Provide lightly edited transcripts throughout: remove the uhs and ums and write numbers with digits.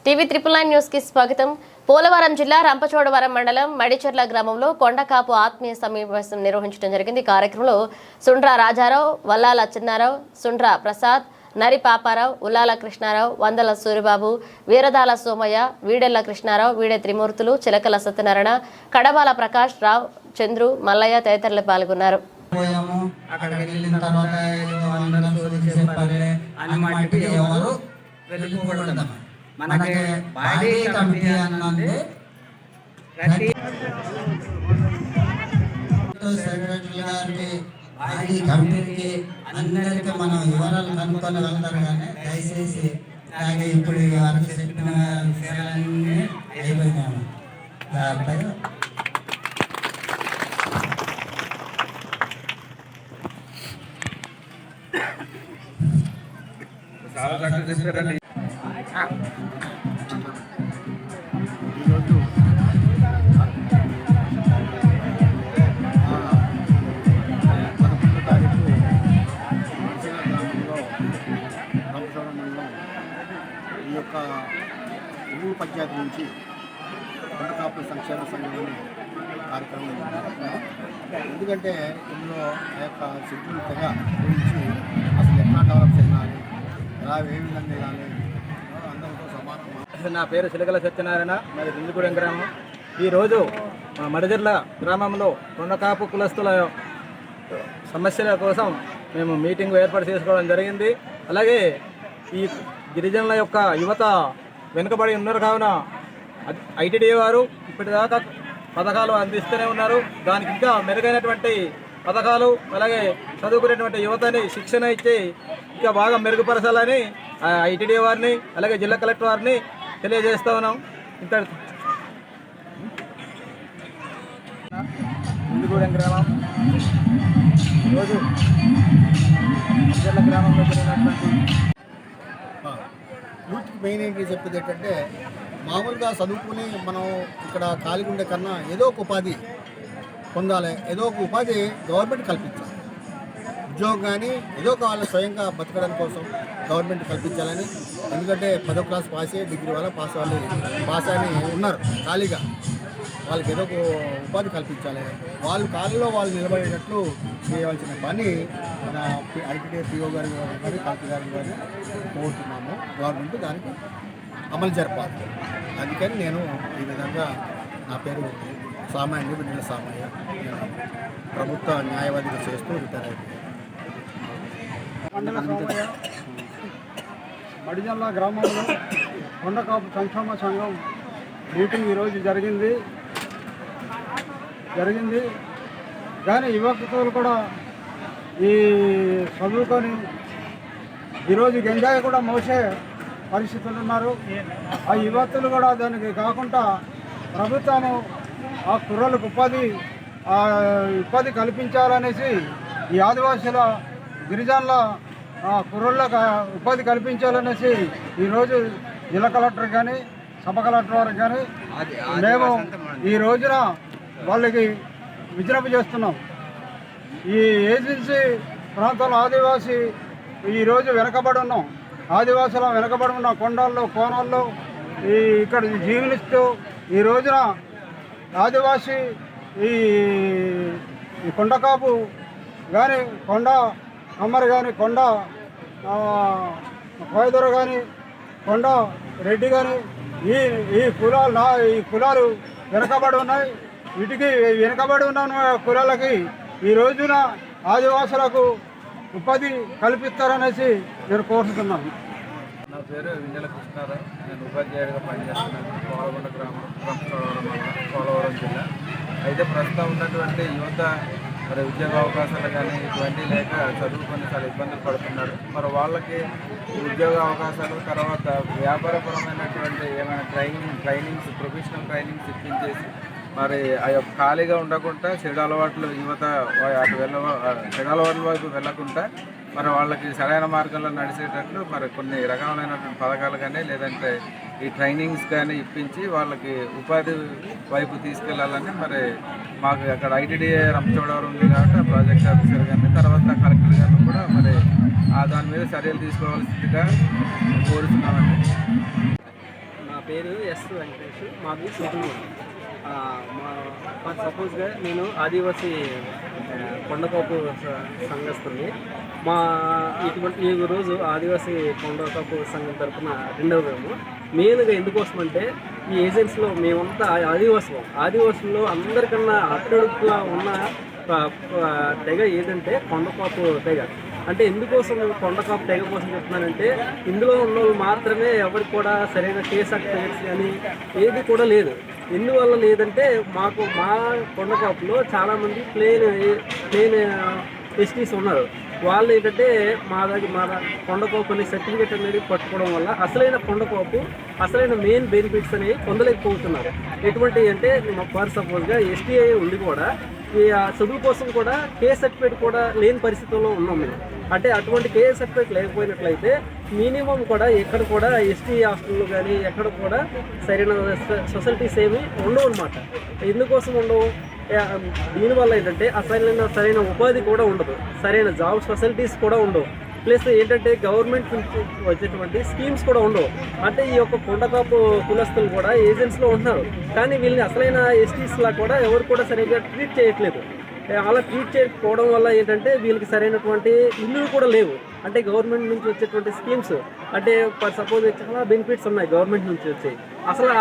TV 999 news కి స్వాగతం. పోలవరం జిల్లా రంపచోడవరం మండలం మడిచెర్ల గ్రామంలో కొండకాపు ఆత్మీయ సమావేశం నిర్వహించడం జరిగింది. ఈ కార్యక్రమంలో సుండ్ర రాజారావు, వల్లాల చిన్నారావు, సుండ్ర ప్రసాద్, నరి పాపారావు, ఉల్లాల కృష్ణారావు, వందల సూరిబాబు, వీరదాల సోమయ్య, వీడెల్ల కృష్ణారావు, వీడే త్రిమూర్తులు, చిలకల సత్యనారాయణ, కడబాల ప్రకాష్ రావు, చంద్రు, మల్లయ్య తదితరులు పాల్గొన్నారు. మనకి బాడీ కమిటీ అన్నది ప్రతి సెక్రటరీ గారికి బాడీ కమిటీకి అందరికీ మనం వివరాలు కనుక్కొని వెళ్తారు. కానీ దయచేసి ఇప్పుడు వరకు చెప్పిన విషయాలన్నీ అయిపోయినాము. ఈరోజు ఈ యొక్క ఊరు పంచాయతీ నుంచి కొండకాపుల సంక్షేమ సంఘం కార్యక్రమం జరుగుతున్నాం. ఎందుకంటే ఇందులో ఆ యొక్క షెడ్యూల్ తెగ గురించి అసలు ఎట్లా డెవలప్ చేయాలి, ఎలా ఏ విధంగా చేయాలి, అందరితో సమానం. నా పేరు చిలకల సత్యనారాయణ, మరి దిందుగూడెం గ్రామం. ఈరోజు మా మడిచెర్ల గ్రామంలో కొండకాపు కులస్తుల సమస్యల కోసం మేము మీటింగ్ ఏర్పాటు చేసుకోవడం జరిగింది. అలాగే ఈ గిరిజనుల యొక్క యువత వెనుకబడి ఉన్నారు కావున ఐటీడీ వారు ఇప్పటిదాకా పథకాలు అందిస్తూనే ఉన్నారు. దానికి ఇంకా మెరుగైనటువంటి పథకాలు, అలాగే చదువుకునేటువంటి యువతని శిక్షణ ఇచ్చి ఇంకా బాగా మెరుగుపరచాలని ఐటీడీ వారిని, అలాగే జిల్లా కలెక్టర్ వారిని తెలియజేస్తూ ఉన్నాం. ఇంత దిందుగూడెం గ్రామం ఈరోజు గ్రామంలో జరిగినటువంటి యూత్కి మెయిన్ ఏంటి చెప్పేది ఏంటంటే, మామూలుగా చదువుకుని మనం ఇక్కడ ఖాళీగా ఉండే కన్నా ఏదో ఒక ఉపాధి పొందాలి, ఏదో ఒక ఉపాధి గవర్నమెంట్ కల్పించాలి. ఉద్యోగం కానీ ఏదో ఒక వాళ్ళ స్వయంగా బతకడానికి కోసం గవర్నమెంట్ కల్పించాలని. ఎందుకంటే 10వ క్లాస్ పాస్ అయ్యి డిగ్రీ వల్ల పాస్ అని ఉన్నారు ఖాళీగా, వాళ్ళకి ఏదో ఒక ఉపాధి కల్పించాలి. వాళ్ళు కాలంలో వాళ్ళు నిలబడేటట్లు చేయవలసిన పని మన ఐటీడీ పిఓ గారి కానీ కలెక్టర్ గారి కానీ కోరుతున్నాము. గవర్నమెంట్ దానికి అమలు జరపాలి. అందుకని నేను ఈ విధంగా, నా పేరు సామయ్య, బిడ్డల సామయ్య, నేను ప్రభుత్వ న్యాయవాదిగా చేస్తూ రిటైర్ అయిపోయాను. మడిచెర్ల గ్రామంలో కొండకాపు సంక్షేమ సంఘం మీటింగ్ ఈరోజు జరిగింది. కానీ యువకులు కూడా ఈ చదువుకొని ఈరోజు గంజాయి కూడా మోసే పరిస్థితులు ఉన్నారు. ఆ యువతులు కూడా దానికి కాకుండా ప్రభుత్వము ఆ కుర్రలకు ఉపాధి కల్పించాలనేసి ఈ ఆదివాసుల గిరిజనుల కుర్రలకు ఉపాధి కల్పించాలనేసి ఈరోజు జిల్లా కలెక్టర్ కానీ సబ్ కలెక్టర్ వారికి కానీ మేము ఈ రోజున వాళ్ళకి విజ్ఞప్తి చేస్తున్నాం. ఈ ఏజెన్సీ ప్రాంతంలో ఆదివాసీ ఈరోజు వెనకబడి ఉన్నాం. ఆదివాసుల వెనకబడి ఉన్న కొండల్లో కోనల్లో ఇక్కడ జీవనిస్తూ ఈ రోజున ఆదివాసీ ఈ కొండకాపు కానీ, కొండ కమ్మరి కానీ, కొండ కోయదొర కానీ, కొండ రెడ్డి కానీ, ఈ కులాలు వెనకబడి ఉన్నాయి. వీటికి వెనుకబడి ఉన్న కులాలకి ఈ రోజున ఆదివాసులకు ఉపాధి కల్పిస్తారనేసి నేను కోరుతున్నాను. నా పేరు వీడెల్ల కృష్ణారావు, నేను ఉపాధ్యాయుడిగా పనిచేస్తున్నాను. పోలగొండ గ్రామం, రంపచోడవరం మండలం, పోలవరం జిల్లా. అయితే ప్రస్తుతం ఉన్నటువంటి యువత మరి ఉద్యోగ అవకాశాలు కానీ ఇటువంటి లేక చదువుకొని చాలా ఇబ్బందులు పడుతున్నారు. మరి వాళ్ళకి ఉద్యోగ అవకాశాలు, తర్వాత వ్యాపారపరమైనటువంటి ఏమైనా ట్రైనింగ్స్ ప్రొఫెషనల్ ట్రైనింగ్స్ ఇప్పించేసి మరి ఆ యొక్క ఖాళీగా ఉండకుండా చెడు అలవాట్లు యువత చెడు అలవాట్ల వైపు వెళ్ళకుండా మరి వాళ్ళకి సరైన మార్గంలో నడిచేటట్లు మరి కొన్ని రకాలైనటువంటి పథకాలు కానీ, లేదంటే ఈ ట్రైనింగ్స్ కానీ ఇప్పించి వాళ్ళకి ఉపాధి వైపు తీసుకెళ్లాలని మరి మాకు అక్కడ ఐటీడీఏ రంపచోడవరం ఉంది కాబట్టి ఆ ప్రాజెక్ట్ ఆఫీసర్ కానీ, తర్వాత కలెక్టర్ గారిని కూడా మరి దాని మీద చర్యలు తీసుకోవాల్సిందిగా కోరుతున్నామండి. పేరు ఎస్ వెంకటేష్, మాది సుతుమూరు. సపోజ్గా నేను ఆదివాసీ కొండకాపు సంఘస్థుని. ఈ రోజు ఆదివాసీ కొండకాపు సంఘం తరఫున రెండవ మేము. మెయిన్గా ఎందుకోసం అంటే ఈ ఏజెన్సీలో మేమంతా ఆదివాసుల్లో అందరికన్నా అట్టడుగుగా ఉన్న తెగ ఏదంటే కొండకాపు తెగ. అంటే ఎందుకోసం కొండకాపు తెగ కోసం చెప్తున్నానంటే ఇందులో ఉన్న వాళ్ళు మాత్రమే ఎవరికి కూడా సరైన కేస్ సర్టిఫికేట్స్ కానీ ఏది కూడా లేదు. ఎందువల్ల లేదంటే మా కొండకాపులో చాలామంది ప్లేన్ ఎస్టీస్ ఉన్నారు. వాళ్ళు ఏంటంటే మా కొండకాపు అనే సర్టిఫికేట్ అనేది పట్టుకోవడం వల్ల అసలైన మెయిన్ బెనిఫిట్స్ అనేవి పొందలేకపోతున్నారు. ఎటువంటి అంటే ఫర్ సపోజ్గా ఎస్టీఐ ఉండి కూడా ఈ చదువు కోసం కూడా కేస్ సర్టిఫికేట్ కూడా లేని పరిస్థితుల్లో ఉన్నాం మేము. అంటే అటువంటి కేస్ సర్టిఫికేట్ లేకపోయినట్లయితే మినిమం కూడా ఎక్కడ కూడా ఎస్టీ హాస్టల్లో కానీ ఎక్కడ కూడా సరైన సొసైటీస్ ఏమి ఉండవు అనమాట. ఎందుకోసం ఉండవు? దీనివల్ల ఏంటంటే సరైన ఉపాధి కూడా ఉండదు, సరైన జాబ్ ఫెసిలిటీస్ కూడా ఉండవు, ప్లస్ ఏంటంటే గవర్నమెంట్ నుంచి వచ్చేటువంటి స్కీమ్స్ కూడా ఉండవు. అంటే ఈ యొక్క కొండకాపు కులస్తులు కూడా ఏజెన్సీలో ఉంటున్నారు, కానీ వీళ్ళని అసలైన ఎస్టీస్లా కూడా ఎవరు కూడా సరిగ్గా ట్రీట్ చేయట్లేదు. అలా ట్రీట్ చేయకపోవడం వల్ల ఏంటంటే వీళ్ళకి సరైనటువంటి ఇల్లులు కూడా లేవు. అంటే గవర్నమెంట్ నుంచి వచ్చేటువంటి స్కీమ్స్ అంటే సపోజ్ చాలా బెనిఫిట్స్ ఉన్నాయి గవర్నమెంట్ నుంచి వచ్చాయి, అసలు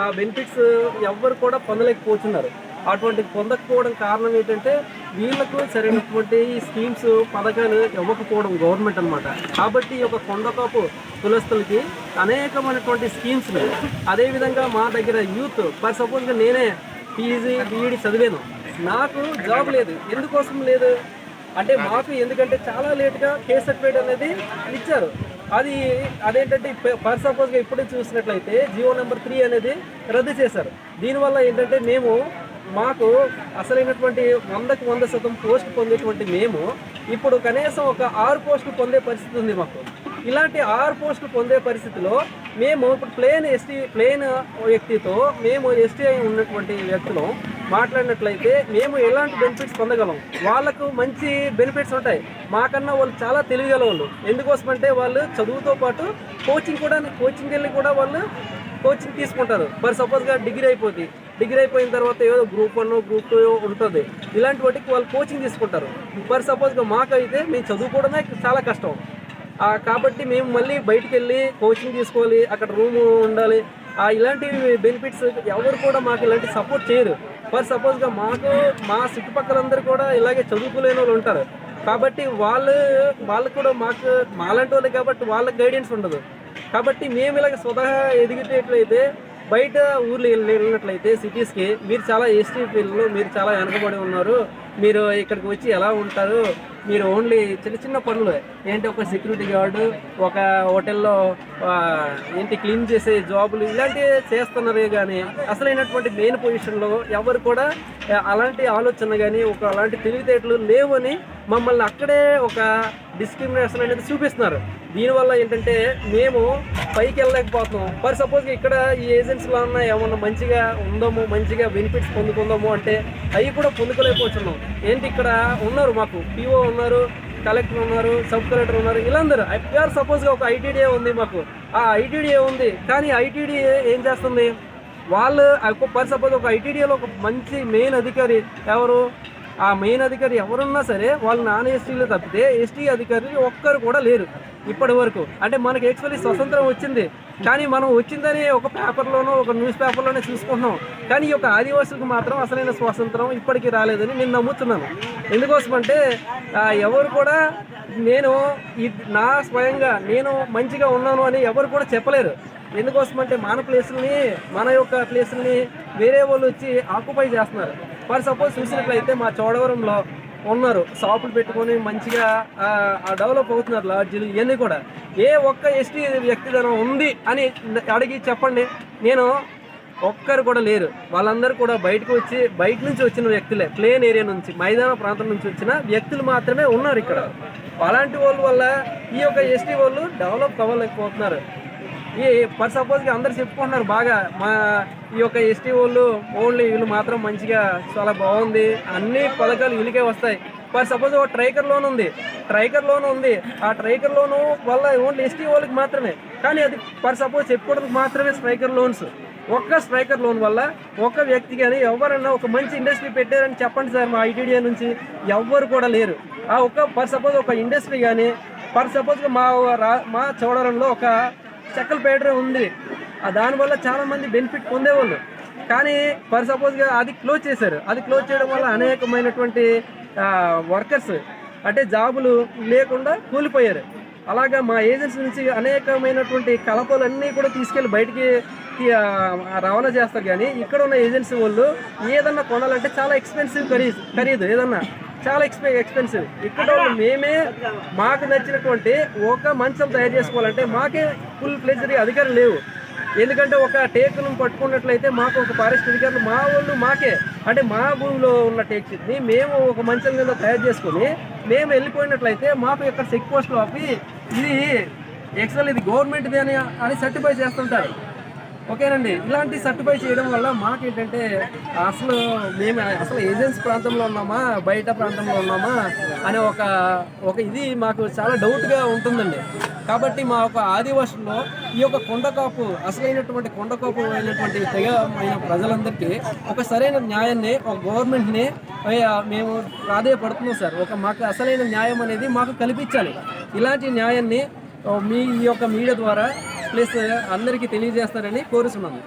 ఆ బెనిఫిట్స్ ఎవ్వరు కూడా పొందలేకపోతున్నారు. అటువంటి పొందకపోవడం కారణం ఏంటంటే వీళ్ళకు సరైనటువంటి స్కీమ్స్ పథకాలు ఇవ్వకపోవడం గవర్నమెంట్ అనమాట. కాబట్టి ఈ యొక్క కొండకాపు కులస్తులకి అనేకమైనటువంటి స్కీమ్స్. అదేవిధంగా మా దగ్గర యూత్ సపోజ్గా నేనే పీజీ బీఈడి చదివాను, నాకు జాబ్ లేదు. ఎందుకోసం లేదు అంటే ఎందుకంటే చాలా లేట్గా కేస్ సర్టిఫికేట్ అనేది ఇచ్చారు. అదేంటంటే సపోజ్గా ఇప్పుడే చూసినట్లయితే జియో నెంబర్ 3 అనేది రద్దు చేశారు. దీనివల్ల ఏంటంటే మాకు అసలైనటువంటి 100కి 100% పోస్ట్ పొందేటువంటి మేము ఇప్పుడు కనీసం ఒక 6 పోస్టులు పొందే పరిస్థితి ఉంది మాకు. ఇలాంటి 6 పోస్టులు పొందే పరిస్థితిలో మేము ఇప్పుడు ప్లేన్ వ్యక్తితో మేము ఎస్టీఐ ఉన్నటువంటి వ్యక్తులు మాట్లాడినట్లయితే మేము ఎలాంటి బెనిఫిట్స్ పొందగలం? వాళ్ళకు మంచి బెనిఫిట్స్ ఉంటాయి, మాకన్నా వాళ్ళు చాలా తెలియగల వాళ్ళు. ఎందుకోసమంటే వాళ్ళు చదువుతో పాటు కోచింగ్ వెళ్ళి కూడా వాళ్ళు కోచింగ్ తీసుకుంటారు. సపోజ్గా డిగ్రీ అయిపోయిన తర్వాత ఏదో గ్రూప్ 1 గ్రూప్ 2 ఉంటుంది, ఇలాంటి వాటికి వాళ్ళు కోచింగ్ తీసుకుంటారు. సపోజ్గా మాకైతే మేము చదువుకోవడమే చాలా కష్టం. కాబట్టి మేము మళ్ళీ బయటికి వెళ్ళి కోచింగ్ తీసుకోవాలి, అక్కడ రూమ్ ఉండాలి. ఇలాంటి బెనిఫిట్స్ ఎవరు కూడా మాకు ఇలాంటి సపోర్ట్ చేయరు. సపోజ్గా మా చుట్టుపక్కలందరూ కూడా ఇలాగే చదువుకోలేని వాళ్ళు ఉంటారు. కాబట్టి వాళ్ళు కూడా మాలాంటి వాళ్ళు కాబట్టి వాళ్ళకి గైడెన్స్ ఉండదు. కాబట్టి మేము ఇలాగ స్వతహా ఎదిగేటట్లయితే బయట ఊర్లు వెళ్ళినట్లయితే సిటీస్కి మీరు చాలా ఎస్టీ పిల్లలు, మీరు చాలా వెనకబడి ఉన్నారు, మీరు ఇక్కడికి వచ్చి ఎలా ఉంటారు, మీరు ఓన్లీ చిన్న పనులు ఏంటి ఒక సెక్యూరిటీ గార్డు, ఒక హోటల్లో క్లీన్ చేసే జాబులు ఇలాంటివి చేస్తున్నారు. కానీ అసలైనటువంటి మెయిన్ పొజిషన్లో ఎవరు కూడా అలాంటి ఆలోచన కానీ అలాంటి తెలివితేటలు లేవని మమ్మల్ని అక్కడే ఒక డిస్క్రిమినేషన్ అనేది చూపిస్తున్నారు. దీనివల్ల ఏంటంటే మేము పైకి వెళ్ళలేకపోతున్నాం. సపోజ్గా ఇక్కడ ఈ ఏజెన్సీలో ఉన్న ఏమన్నా మంచిగా ఉందాము, మంచిగా బెనిఫిట్స్ పొందుకుందాము అంటే అవి కూడా పొందుకోలేకపోతున్నాం. ఇక్కడ ఉన్నారు, మాకు పిఓ ఉన్నారు, కలెక్టర్ ఉన్నారు, సబ్ కలెక్టర్ ఉన్నారు, వీళ్ళందరూ సపోజ్గా ఒక ఐటీడీఏ ఉంది, మాకు ఆ ఐటీడీఏ ఉంది. కానీ ఐటీడీఏ ఏం చేస్తుంది? వాళ్ళు సపోజ్ ఒక ఐటీడీఏలో ఒక మంచి మెయిన్ అధికారి ఎవరు? ఆ మెయిన్ అధికారి ఎవరున్నా సరే వాళ్ళు నాన్ ఎస్టీలు తప్పితే ఎస్టీ అధికారులు ఒక్కరు కూడా లేరు ఇప్పటి వరకు. అంటే మనకి యాక్చువల్లీ స్వతంత్రం వచ్చింది, కానీ మనం వచ్చిందని ఒక పేపర్లోనో ఒక న్యూస్ పేపర్లోనే చూసుకుంటున్నాం. కానీ ఈ యొక్క ఆదివాసులకు మాత్రం అసలైన స్వాతంత్రం ఇప్పటికీ రాలేదని నేను నమ్ముతున్నాను. ఎందుకోసమంటే ఎవరు కూడా నా స్వయంగా నేను మంచిగా ఉన్నాను అని ఎవరు కూడా చెప్పలేరు. ఎందుకోసమంటే మన యొక్క ప్లేసుల్ని వేరే వాళ్ళు వచ్చి ఆక్యుపై చేస్తున్నారు. సపోజ్ చూసినట్లయితే మా చోడవరంలో ఉన్నారు, షాపులు పెట్టుకొని మంచిగా డెవలప్ అవుతున్నారు లాడ్జీలు, ఇవన్నీ కూడా. ఏ ఒక్క ఎస్టీ వ్యక్తిధనం ఉంది అని అడిగి చెప్పండి, ఒక్కరు కూడా లేరు. వాళ్ళందరూ కూడా బయట నుంచి వచ్చిన వ్యక్తులే, ప్లేన్ ఏరియా నుంచి, మైదాన ప్రాంతం నుంచి వచ్చిన వ్యక్తులు మాత్రమే ఉన్నారు ఇక్కడ. అలాంటి వాళ్ళ వల్ల ఈ యొక్క ఎస్టీ వాళ్ళు డెవలప్ అవ్వలేకపోతున్నారు. సపోజ్గా అందరు చెప్పుకుంటున్నారు బాగా ఈ యొక్క ఎస్టీ వాళ్ళు ఓన్లీ వీళ్ళు మాత్రం మంచిగా చాలా బాగుంది, అన్ని పథకాలు వీళ్ళకే వస్తాయి. ఫర్ సపోజ్ ఒక ట్రైకర్ లోన్ ఉంది, ఆ ట్రైకర్ లోను వల్ల ఓన్లీ ఎస్టీ వాళ్ళకి మాత్రమే, కానీ అది ఫర్ సపోజ్ చెప్పుకోవడానికి మాత్రమే స్ట్రైకర్ లోన్స్. ఒక్క స్ట్రైకర్ లోన్ వల్ల ఒక వ్యక్తి కానీ ఎవరన్నా ఒక మంచి ఇండస్ట్రీ పెట్టారని చెప్పండి సార్, మా ఐటీడీఏ నుంచి ఎవ్వరు కూడా లేరు. ఆ ఒక్క ఫర్ సపోజ్ ఒక ఇండస్ట్రీ కానీ ఫర్ సపోజ్ మా చోడవరంలో ఒక చెక్కల ఫ్యాక్టరీ ఉంది, దానివల్ల చాలామంది బెనిఫిట్ పొందేవాళ్ళు. కానీ ఫర్ సపోజ్గా అది క్లోజ్ చేశారు. అది క్లోజ్ చేయడం వల్ల అనేకమైనటువంటి వర్కర్స్ అంటే జాబులు లేకుండా కూలిపోయారు. అలాగా మా ఏజెన్సీ నుంచి అనేకమైనటువంటి కలపలన్నీ కూడా తీసుకెళ్ళి బయటికి రవాణా చేస్తారు. కానీ ఇక్కడ ఉన్న ఏజెన్సీ వాళ్ళు ఏదన్నా కొనాలంటే చాలా ఎక్స్పెన్సివ్ ఖరీదు ఏదన్నా చాలా ఎక్స్పెన్సివ్. ఇక్కడ మేమే మాకు నచ్చినటువంటి ఒక మంచం తయారు చేసుకోవాలంటే మాకే ఫుల్ ప్లెజరీ అధికారం లేవు. ఎందుకంటే ఒక టేకును పట్టుకున్నట్లయితే మాకు ఒక ఫారెస్ట్ అధికారులు మా వాళ్ళు మాకే అంటే మా భూమిలో ఉన్న టేక్ షీట్ని మేము ఒక మంచం కింద తయారు చేసుకొని మేము వెళ్ళిపోయినట్లయితే మాకు ఇక్కడ చెక్ పోస్ట్లో ఆపి ఇది యాక్చువల్ ఇది గవర్నమెంట్ది అని సర్టిఫై చేస్తుంటారు. ఓకేనండి, ఇలాంటి సర్టిఫై చేయడం వల్ల మాకేంటంటే అసలు ఏజెన్సీ ప్రాంతంలో ఉన్నామా బయట ప్రాంతంలో ఉన్నామా అనే ఒక ఇది మాకు చాలా డౌట్గా ఉంటుందండి. కాబట్టి మా యొక్క ఆదివాసుల్లో ఈ యొక్క కొండకాపు అసలైనటువంటి కొండకాపు అయినటువంటి తెగమైన ప్రజలందరికీ ఒక సరైన న్యాయాన్ని ఒక గవర్నమెంట్ని మేము ప్రాధేయపడుతున్నాం సార్. మాకు అసలైన న్యాయం అనేది మాకు కల్పించాలి. ఇలాంటి న్యాయాన్ని మీ యొక్క మీడియా ద్వారా ప్లస్ అందరికీ తెలియజేస్తారని కోరుతున్నాము.